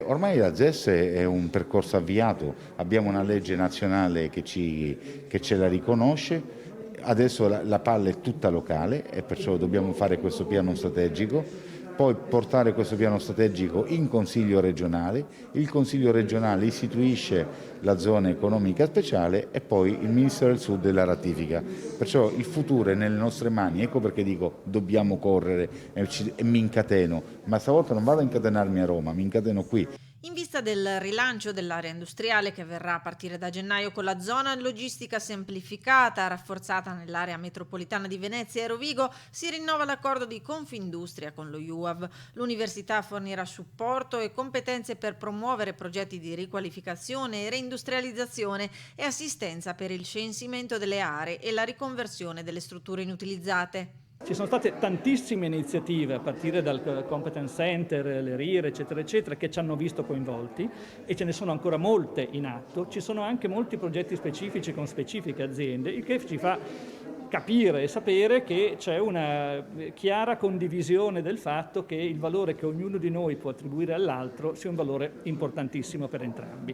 Ormai la ZES è un percorso avviato, abbiamo una legge nazionale che ce la riconosce, adesso la palla è tutta locale e perciò dobbiamo fare questo piano strategico, poi portare questo piano strategico in Consiglio regionale, il Consiglio regionale istituisce la zona economica speciale e poi il Ministero del Sud la ratifica. Perciò il futuro è nelle nostre mani, ecco perché dico dobbiamo correre e mi incateno, ma stavolta non vado a incatenarmi a Roma, mi incateno qui. In vista del rilancio dell'area industriale che avverrà a partire da gennaio con la zona logistica semplificata, rafforzata nell'area metropolitana di Venezia e Rovigo, si rinnova l'accordo di Confindustria con lo UAV. L'università fornirà supporto e competenze per promuovere progetti di riqualificazione e reindustrializzazione e assistenza per il censimento delle aree e la riconversione delle strutture inutilizzate. Ci sono state tantissime iniziative a partire dal Competence Center, le RIR, eccetera, eccetera, che ci hanno visto coinvolti e ce ne sono ancora molte in atto. Ci sono anche molti progetti specifici con specifiche aziende, il che ci fa capire e sapere che c'è una chiara condivisione del fatto che il valore che ognuno di noi può attribuire all'altro sia un valore importantissimo per entrambi.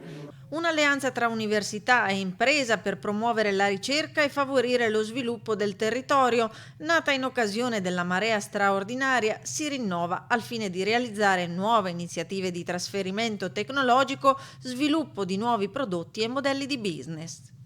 Un'alleanza tra università e impresa per promuovere la ricerca e favorire lo sviluppo del territorio, nata in occasione della marea straordinaria, si rinnova al fine di realizzare nuove iniziative di trasferimento tecnologico, sviluppo di nuovi prodotti e modelli di business.